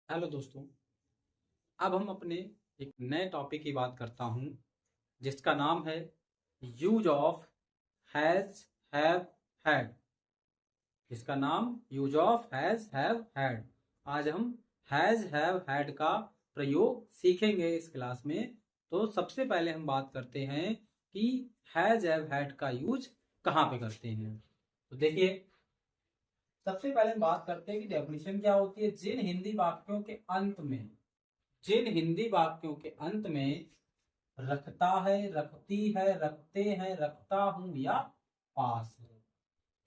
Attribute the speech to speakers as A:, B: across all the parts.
A: Hello दोस्तों। अब हम अपने एक नए टॉपिक की बात करता हूँ जिसका नाम है use of has have had. इसका नाम use of has have had. आज हम हैज हैव हैड का प्रयोग सीखेंगे इस क्लास में। तो सबसे पहले हम बात करते हैं कि हैज हैव हैड का यूज कहाँ पे करते हैं। तो देखिए, सबसे पहले हम बात करते हैं कि डेफिनेशन क्या होती है। जिन हिंदी वाक्यों के अंत में रखता है, रखती है, रखते हैं, रखता हूं या पास है,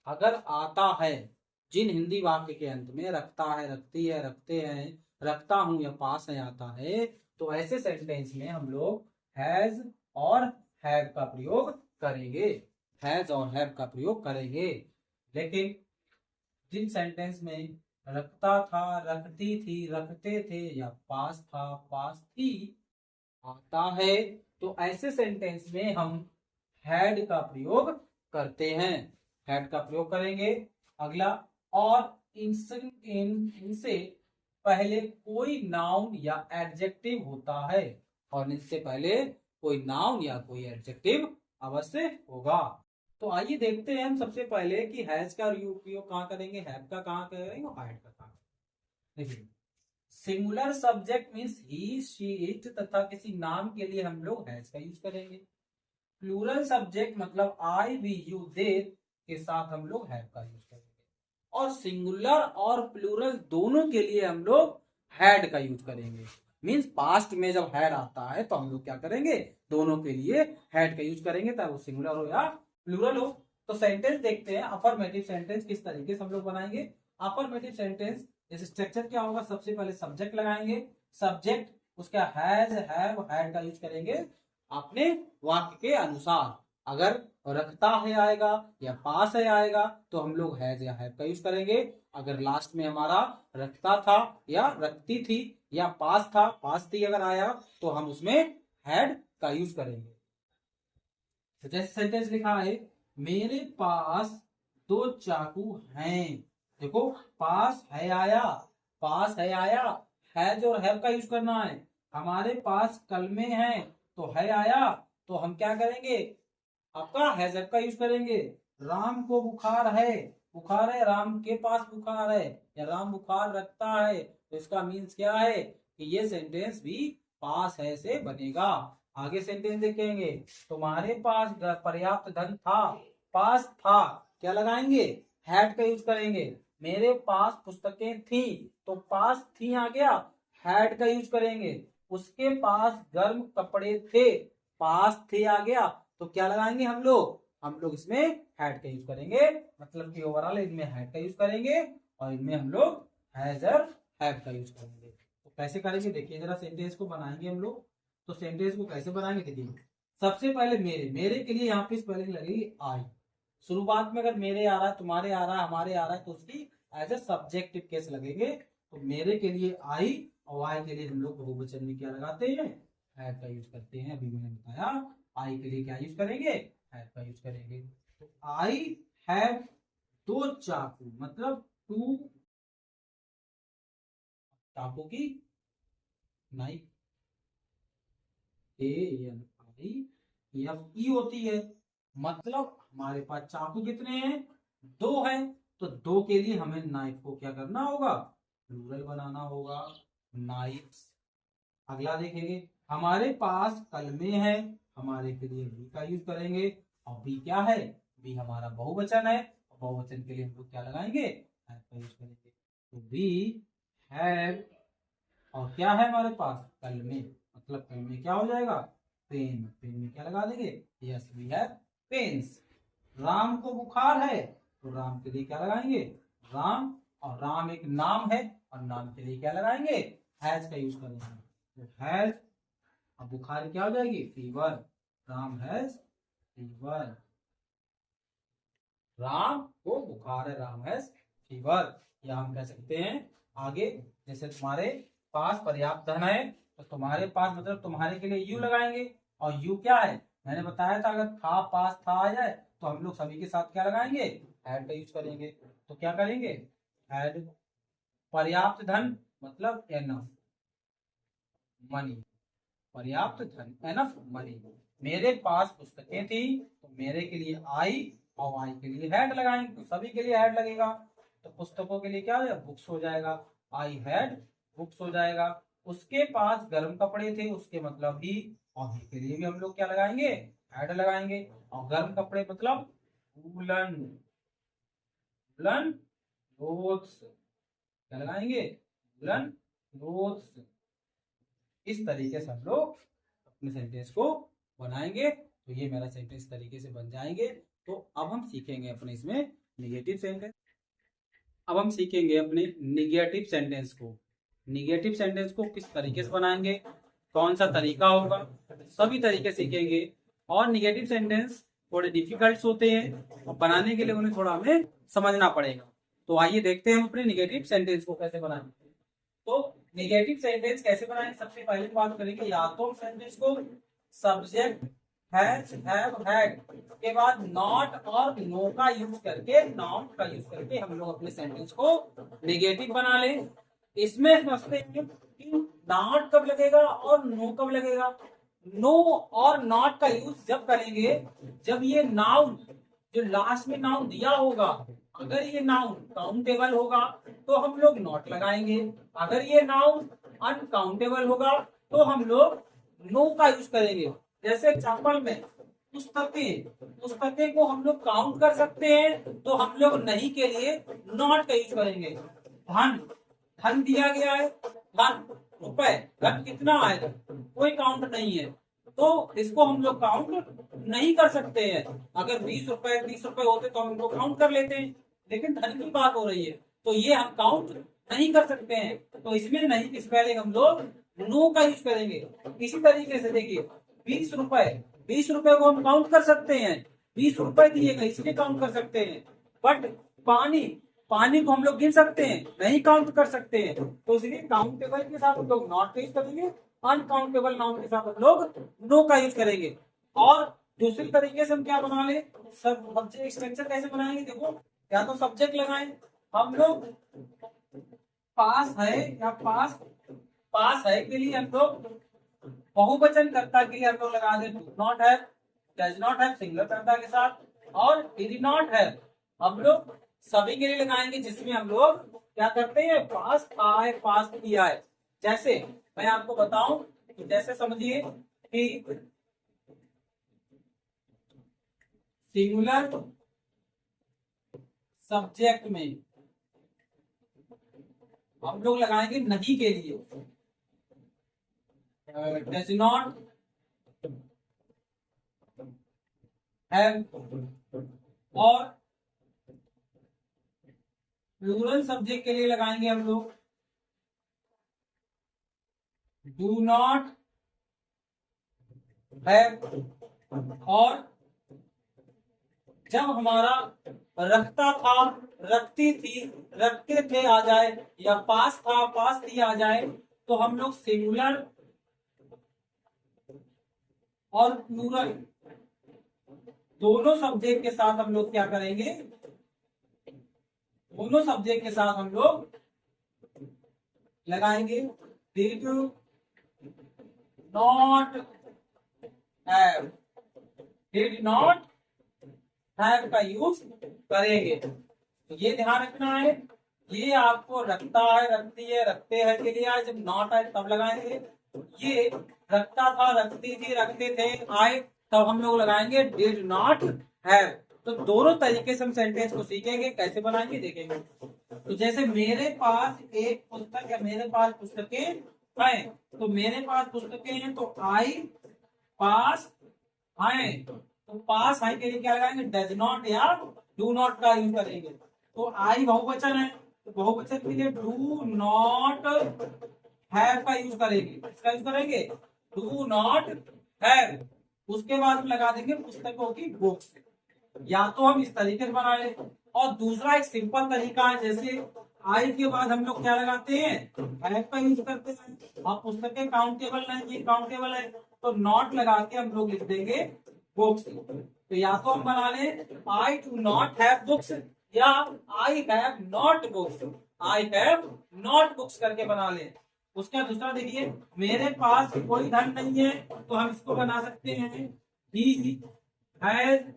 A: अगर आता है, जिन हिंदी वाक्य के अंत में रखता है, रखती है, रखते हैं, रखता हूं या पास है आता है, तो ऐसे सेंटेंस में हम लोग हैज और हैव का प्रयोग करेंगे। हैज और हैव का प्रयोग करेंगे। लेकिन जिन सेंटेंस में रखता था, रखती थी, रखते थे या पास था, पास थी आता है, तो ऐसे सेंटेंस में हम हैड का प्रयोग करते हैं। हैड का प्रयोग करेंगे। अगला, और इनसे पहले कोई नाउन या एडजेक्टिव होता है, और इनसे पहले कोई नाउन या कोई एडजेक्टिव अवश्य होगा। तो आइए देखते हैं हम सबसे पहले कि हैज का उपयोग कहाँ करेंगे, हैव का कहाँ करेंगे और हैड का कहाँ करेंगे। देखिए, singular subject means he she it तथा किसी नाम के लिए हम लोग हैज का यूज करेंगे। प्लूरल सब्जेक्ट मतलब आई वी यू दे के साथ हम लोग हैव का यूज करेंगे। और सिंगुलर और प्लूरल दोनों के लिए हम लोग हैड का यूज करेंगे। मीन्स पास्ट में जब हैड आता है तो हम लोग क्या करेंगे, दोनों के लिए हैड का यूज करेंगे, चाहे वो सिंगुलर हो या प्लूरल हो। तो सेंटेंस देखते हैं, अफर्मेटिव सेंटेंस किस तरीके से हम लोग बनाएंगे। अफर्मेटिव सेंटेंस इस स्ट्रक्चर क्या होगा, सबसे पहले सब्जेक्ट लगाएंगे, सब्जेक्ट उसका हैज हैव हैड का यूज करेंगे अपने वाक्य के अनुसार। अगर रखता है आएगा या पास है आएगा तो हम लोग हैज या हैव का यूज करेंगे। अगर लास्ट में हमारा रखता था या रखती थी या पास था, पास थी अगर आया तो हम उसमें हैड का यूज करेंगे। तो जैसे सेंटेंस लिखा है, मेरे पास दो चाकू हैं। देखो, पास है आया, पास है आया, हैज और हैव का यूज करना है। हमारे पास कलमे हैं, तो है आया, तो हम क्या करेंगे, आपका हैज हैव का यूज करेंगे। राम को बुखार है, बुखार है, राम के पास बुखार है, या राम बुखार रखता है, तो इसका मीन्स क्या है कि ये सेंटेंस भी पास है से बनेगा। आगे सेंटेंस देखेंगे, तुम्हारे पास पर्याप्त धन था, पास था, क्या लगाएंगे, हैड का यूज करेंगे। मेरे पास पुस्तकें थी, तो पास थी आ गया, हैड का यूज करेंगे। उसके पास गर्म कपड़े थे, पास थे आ गया, तो क्या लगाएंगे हम लोग इसमें हैड का यूज करेंगे। मतलब कि ओवरऑल इनमें हैड का यूज करेंगे और इनमें हम लोग हैज और हैव का यूज करेंगे। तो कैसे करेंगे, देखिए जरा सेंटेंस को बनाएंगे हम लोग। तो सेंटेंस को कैसे बनाएंगे, देखिए सबसे पहले मेरे मेरे के लिए यहाँ पे स्पेलिंग लगेगी आई। शुरुआत में अगर मेरे आ रहा है, तुम्हारे आ रहा है, हमारे आ रहा है, तो उसकी एज ए सब्जेक्टिव केस लगेंगे। तो मेरे के लिए आई और आई के लिए हम लोग बहुवचन में क्या लगाते हैं, हैव का यूज करते हैं। अभी मैंने बताया आई के लिए क्या यूज करेंगे, हैव का यूज करेंगे। तो आई हैव दो चाकू, मतलब टू चाकू की knife, A N I F E होती है। मतलब हमारे पास चाकू कितने हैं, दो हैं। तो दो के लिए हमें नाइफ को क्या करना होगा, प्लूरल बनाना होगा, नाइफ्स। अगला देखेंगे, हमारे पास कलमे हैं, हमारे के लिए बी का यूज करेंगे। और बी क्या है, बी हमारा बहुवचन है, बहुवचन के लिए हम लोग क्या लगाएंगे, हैव का यूज करेंगे। तो बी हैव, और क्या है हमारे पास कलमे, मतलब कलमे क्या हो जाएगा, पेन, पेन में क्या लगा देंगे, yes we have pens. Ram को बुखार है, तो राम के लिए क्या लगाएंगे, राम, और राम एक नाम है और नाम के लिए क्या लगाएंगे, हैज का यूज करेंगे। तो हैज, अब बुखार क्या हो जाएगी, fever, Ram has fever, Ram को बुखार है, राम हैज फीवर। या हम कह सकते हैं आगे, जैसे तुम्हारे पास पर्याप्त धन है, तो तुम्हारे पास मतलब तुम्हारे के लिए यू लगाएंगे। और यू क्या है, मैंने बताया था अगर था पास था आ जाए तो हम लोग सभी के साथ क्या लगाएंगे, हैड का यूज करेंगे। तो क्या करेंगे, हैड, पर्याप्त धन मतलब एनफ मनी, पर्याप्त धन, एनफ मनी। मेरे पास पुस्तकें थी तो मेरे के लिए आई, और आई के लिए हैड लगाएंगे तो सभी के लिए हैड लगेगा। तो पुस्तकों के लिए क्या हो जाएगा, बुक्स हो जाएगा, आई हैड बुक्स हो जाएगा। उसके पास गर्म कपड़े थे, उसके मतलब ही, और ही के लिए भी हम लोग क्या लगाएंगे, हैड लगाएंगे। और गर्म कपड़े मतलब वूलन, वूलन क्लोथ्स, क्या लगाएंगे, वूलन क्लोथ्स। इस तरीके से हम लोग अपने सेंटेंस को बनाएंगे। तो ये मेरा सेंटेंस तरीके से बन जाएंगे। तो अब हम सीखेंगे अपने इसमें निगेटिव सेंटेंस। अब हम सीखेंगे अपने निगेटिव सेंटेंस को। निगेटिव सेंटेंस को किस तरीके से बनाएंगे, कौन सा तरीका होगा, सभी तरीके सीखेंगे। और निगेटिव सेंटेंस थोड़े डिफिकल्ट होते हैं और बनाने के लिए उन्हें थोड़ा हमें समझना पड़ेगा। तो आइए देखते हैं हम अपने निगेटिव सेंटेंस को कैसे बनाएंगे। तो निगेटिव सेंटेंस कैसे बनाएंगे, सबसे पहले बात करेंगे या तो सेंटेंस को सब्जेक्ट हैज, हैव, हैड के बाद नॉट और नो का यूज करके, नाउन का यूज करके हम लोग अपने सेंटेंस को निगेटिव बना ले। इसमें समझते हैं कि नॉट कब लगेगा और नो कब लगेगा। नो और नॉट का यूज जब करेंगे जब ये नाउन, जो लास्ट में नाउन दिया होगा, अगर ये नाउन काउंटेबल होगा तो हम लोग नॉट लगाएंगे, अगर ये नाउन अनकाउंटेबल होगा तो हम लोग नो का यूज करेंगे। जैसे एग्जाम्पल में पुस्तकें, पुस्तकें को हम लोग काउंट कर सकते हैं तो हम लोग नहीं के लिए नॉट का यूज करेंगे। धन, धन दिया गया है, धन रुपए, धन कितना आएगा, कोई काउंट नहीं है तो इसको हम लोग काउंट नहीं कर सकते हैं। अगर 20 रुपए 30 रुपए होते तो हम इनको काउंट कर लेते हैं, लेकिन धन की बात हो रही है तो ये हम काउंट नहीं कर सकते हैं। तो इसमें नहीं किस पहले हम लोग नो का यूज करेंगे। इसी तरीके से देखिए 20 रुपए, 20 रुपए को हम काउंट कर सकते हैं, 20 रुपए दिए गए इसलिए काउंट कर सकते हैं। बट पानी, पानी को हम लोग गिन सकते हैं, नहीं काउंट कर सकते हैं। तो इसलिए काउंटेबल के साथ हम लोग नॉट का यूज करेंगे, अनकाउंटेबल नाउन के साथ हम लोग नो का यूज करेंगे। और दूसरी तरीके से हम क्या बना ले, सब सब्जेक्ट स्ट्रक्चर कैसे बनाएंगे, देखो या तो सब्जेक्ट लगाएं हम लोग, पास है या पास, पास है के लिए हम लोग बहुवचन कर्ता के लिए हम लोग लगा they do not have, does not have singular कर्ता के साथ, और डिड नॉट हैव हम लोग सभी के लिए लगाएंगे जिसमें हम लोग क्या करते हैं, पास था है, पास किया है। जैसे मैं आपको बताऊं तो जैसे समझिए कि सिंगुलर सब्जेक्ट में हम लोग लगाएंगे नहीं के लिए, डज नॉट हैव, और प्लूरल सब्जेक्ट के लिए लगाएंगे हम लोग डू नॉट हैव। और जब हमारा रखता था, रखती थी, रखते थे आ जाए, या पास था, पास थी आ जाए, तो हम लोग सिंगुलर और प्लूरल दोनों सब्जेक्ट के साथ हम लोग क्या करेंगे, दोनों सब्जेक्ट के साथ हम लोग लगाएंगे did not have, did not have का यूज करेंगे। तो ये ध्यान रखना है, ये आपको रखता है, रखती है, रखते हैं के लिए आए, जब नॉट आए तब लगाएंगे। ये रखता था, रखती थी, रखते थे आए तब हम लोग लगाएंगे डिड नॉट हैव। तो दोनों तरीके से हम सेंटेंस को सीखेंगे, कैसे बनाएंगे देखेंगे। तो जैसे मेरे पास एक पुस्तक है, मेरे पास पुस्तकें हैं, तो मेरे पास पुस्तकें हैं तो आई पास हैं, तो पास है के लिए क्या लगाएंगे, डज नॉट या डू नॉट का यूज करेंगे। तो आई बहुवचन है तो बहुवचन के लिए डू नॉट हैव का यूज करेंगे, इसका यूज करेंगे डू नॉट हैव। उसके बाद हम लगा देंगे पुस्तकों की बुक्स। या तो हम इस तरीके से बना ले, और दूसरा एक सिंपल तरीका है, जैसे आई के बाद हम लोग क्या लगाते हैं, हैव का यूज करते हैं। आप पुस्तकें काउंटेबल नहीं, ये काउंटेबल है तो नॉट लगा के हम लोग लिख देंगे बुक्स। तो या तो हम बना ले I do not have books या I have not books. I have not books करके बना ले। उसका दूसरा देखिए, मेरे पास कोई धन नहीं है, तो हम इसको बना सकते हैं ही हैज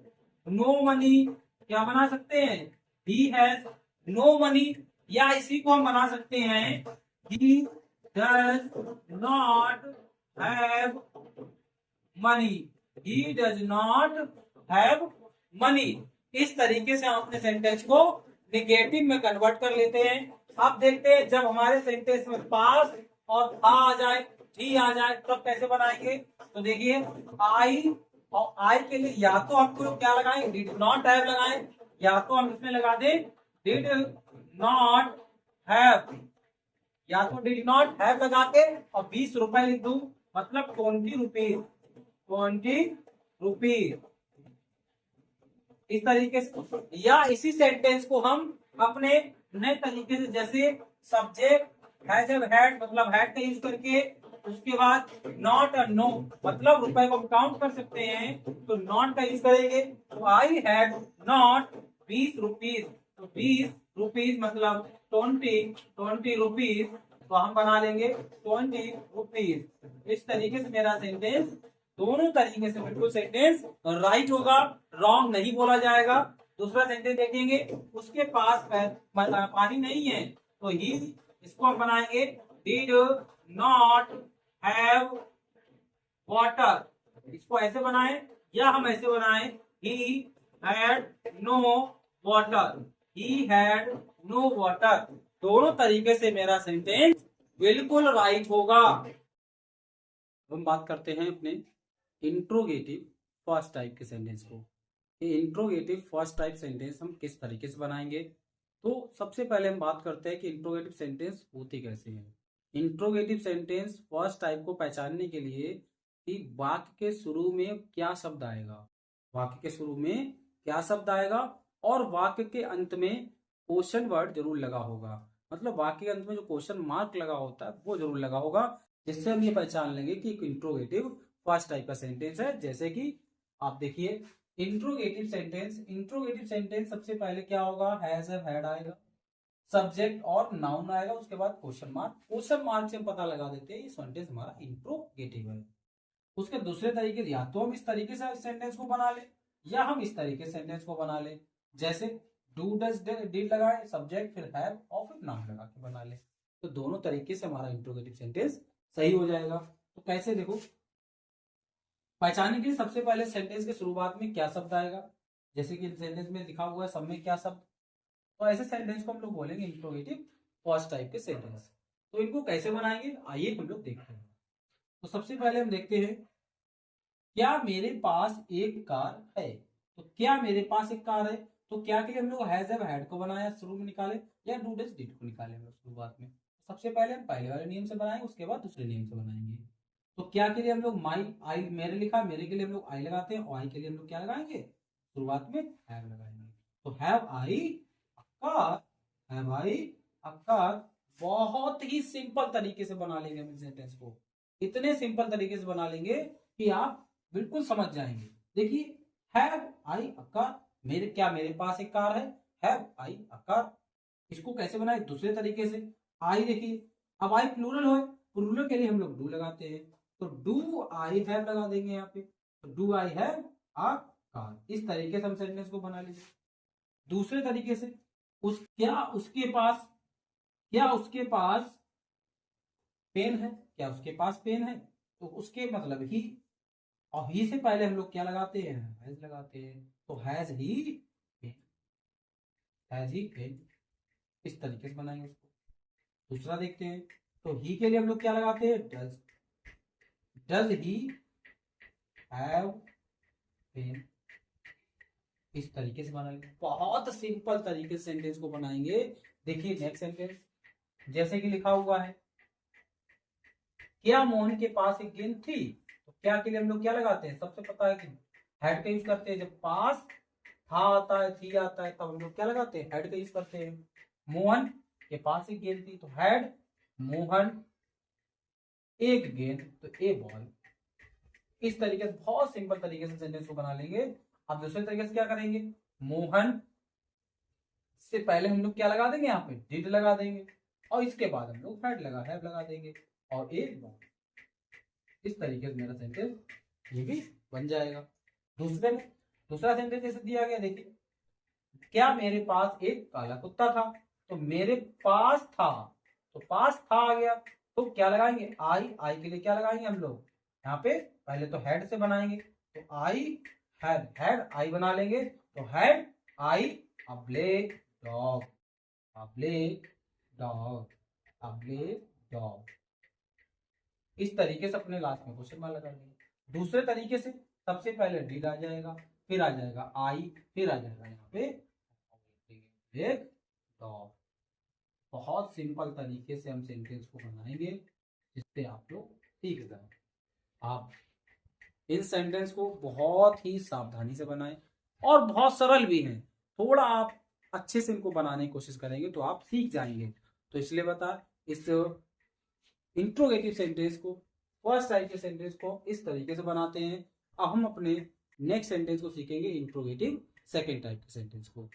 A: नो मनी। क्या बना सकते हैं? He has no money. या इसी को हम बना सकते हैं he does not have money. He does not have money. इस तरीके से हम अपने सेंटेंस को निगेटिव में कन्वर्ट कर लेते हैं। अब देखते हैं जब हमारे सेंटेंस में पास और आ जाए, ही आ जाए, तब तो कैसे बनाएंगे। तो देखिए, आई और आई के लिए या तो आपको क्या लगाएं, डिड नॉट हैव लगाएं, या तो हम इसमें लगा दें डिड नॉट हैव, या तो डिड नॉट हैव लगा के और 20 रुपए लिख दूं, मतलब 20 रुपीज, 20 रुपीज। इस तरीके से, या इसी सेंटेंस को हम अपने नए तरीके से, जैसे सब्जेक्ट हैज हैड, मतलब हैड का यूज करके, उसके बाद नॉट और नो, मतलब रुपए को हम काउंट कर सकते हैं, तो नॉट का यूज करेंगे। तो आई हैड नॉट 20 रुपीज, तो 20 रुपीज मतलब 20 रुपीज, तो हम बना लेंगे 20 रुपीज। इस तरीके से मेरा सेंटेंस दोनों तरीके से बिल्कुल सेंटेंस राइट होगा, रॉन्ग नहीं बोला जाएगा। दूसरा सेंटेंस देखेंगे, उसके पास पानी नहीं है, तो ही, इसको हम बनाएंगे डिड नॉट हैव वाटर। इसको ऐसे बनाएं, या हम ऐसे बनाएं he had no water, he had no water. दोनों तरीके से मेरा सेंटेंस बिल्कुल राइट होगा। हम बात करते हैं अपने इंट्रोगेटिव फर्स्ट टाइप के सेंटेंस को। ये इंट्रोगेटिव फर्स्ट टाइप सेंटेंस हम किस तरीके से बनाएंगे। तो सबसे पहले हम बात करते हैं कि इंट्रोगेटिव सेंटेंस होते कैसे हैं। इंट्रोगेटिव सेंटेंस फर्स्ट टाइप को पहचानने के लिए कि वाक्य के शुरू में क्या शब्द आएगा, वाक्य के शुरू में क्या शब्द आएगा, और वाक्य के अंत में क्वेश्चन वर्ड जरूर लगा होगा। मतलब वाक्य के अंत में जो क्वेश्चन मार्क लगा होता है वो जरूर लगा होगा, जिससे हम ये पहचान लेंगे कि एक इंट्रोगेटिव फर्स्ट टाइप का सेंटेंस है। जैसे कि आप देखिए, इंट्रोगेटिव सेंटेंस सबसे पहले क्या होगा, हैज हैड आएगा, सब्जेक्ट और नाउन आएगा, उसके बाद क्वेश्चन मार्क। क्वेश्चन मार्क से हम पता लगा देते हैं ये सेंटेंस हमारा इंट्रोगेटिव है। उसके दूसरे तरीके, या तो हम इस तरीके से सेंटेंस को बना ले, या हम इस तरीके से सेंटेंस को बना ले, जैसे डू डज डिड लगाए, सब्जेक्ट फिर हैव और फिर नाउन लगा के बना ले। तो दोनों तरीके से हमारा इंट्रोगेटिव सेंटेंस सही हो जाएगा। तो कैसे, देखो, पहचानने के लिए सबसे पहले सेंटेंस के शुरुआत में क्या शब्द आएगा, जैसे कि सेंटेंस में लिखा हुआ है सब में क्या शब्द, तो ऐसे सेंटेंस को हम लोग बोलेंगे इंट्रोगेटिव फर्स्ट टाइप के सेंटेंस। तो इनको कैसे बनाएंगे, आइए हम लोग देखते हैं। तो सबसे पहले हम देखते हैं, क्या मेरे पास एक कार है। तो क्या मेरे पास एक कार है, तो क्या के लिए हम लोग हैज हैव हैड को बनाया शुरू में निकाले, या डू डज डिड को निकाले हम लोग शुरुआत में। सबसे पहले हम पहले वाले नियम से बनाएंगे, उसके बाद दूसरे नियम से बनाएंगे। तो क्या के लिए हम लोग माई आई, मेरे लिखा, मेरे के लिए हम लोग आई लगाते हैं, और आई के लिए हम लोग क्या लगाएंगे, शुरुआत में हैव लगाएंगे। तो have I a car, have I a car. बहुत ही सिंपल तरीके से बना लेंगे हम इस सेंटेंस को, इतने सिंपल तरीके से बना लेंगे कि आप बिल्कुल समझ जाएंगे। देखिए, हैव आई अ कार, मेरे पास एक कार है, हैव आई अ कार। इसको कैसे बनाए, दूसरे तरीके से। आई देखिए, अब आई प्लूरल हो, प्लूरल के लिए हम लोग डू लगाते हैं, तो डू आई हैव लगा देंगे यहाँ पे, तो do I have a car. इस तरीके से हम सेंटेंस को बना लीजिए। दूसरे तरीके से, क्या उसके पास पेन है, क्या उसके पास पेन है, तो उसके मतलब ही, और ही से पहले हम लोग क्या लगाते हैं, हैज लगाते हैं, तो has he pain, has he pain. इस तरीके से बनाएंगे उसको। दूसरा देखते हैं, तो ही के लिए हम लोग क्या लगाते हैं, does, does he have pain. इस तरीके से बनाएंगे, बहुत सिंपल तरीके से सेंटेंस को बनाएंगे। देखिए नेक्स्ट सेंटेंस, जैसे कि लिखा हुआ है, क्या मोहन के पास एक गेंद थी। तो क्या के लिए हम लोग क्या लगाते हैं, सबसे पता है कि हैड का यूज करते हैं। जब पास था आता है, थी आता है, तब हम लोग क्या लगाते हैं, हैड का यूज करते हैं। मोहन के पास एक गेंद थी, तो हैड मोहन एक गेंद, तो ए बॉल। इस तरीके से बहुत सिंपल तरीके से सेंटेंस को बना लेंगे। अब दूसरे तरीके से क्या करेंगे, मोहन से पहले हम लोग क्या लगा देंगे, यहाँ पे डिड लगा देंगे, और इसके बाद हम लोग हैड लगा देंगे, और एक बार इस तरीके से मेरा सेंटेंस ये भी बन जाएगा। दूसरा सेंटेंस जैसे दिया गया, देखिए, क्या मेरे पास एक काला कुत्ता था, तो मेरे पास था, तो पास था आ गया, तो क्या लगाएंगे, आई के लिए क्या लगाएंगे हम लोग, यहाँ पे पहले तो हेड से बनाएंगे, तो आई हैड आई बना लेंगे, तो had I a black dog, a black dog, a black dog. इस तरीके से अपने लास्ट में क्वेश्चन मार्क लगा देंगे। दूसरे तरीके से सबसे पहले डिड आ जाएगा, फिर आ जाएगा आई, फिर आ जाएगा यहाँ पे एक डॉग। बहुत सिंपल तरीके से हम सेंटेंस को बनाएंगे, जिससे आप लोग सीख जाए। आप इन सेंटेंस को बहुत ही सावधानी से बनाएं, और बहुत सरल भी हैं, थोड़ा आप अच्छे से इनको बनाने की कोशिश करेंगे तो आप सीख जाएंगे। तो इसलिए बता, इस इंट्रोगेटिव सेंटेंस को, फर्स्ट टाइप के सेंटेंस को इस तरीके से बनाते हैं। अब हम अपने नेक्स्ट सेंटेंस को सीखेंगे, इंट्रोगेटिव सेकेंड टाइप के सेंटेंस को।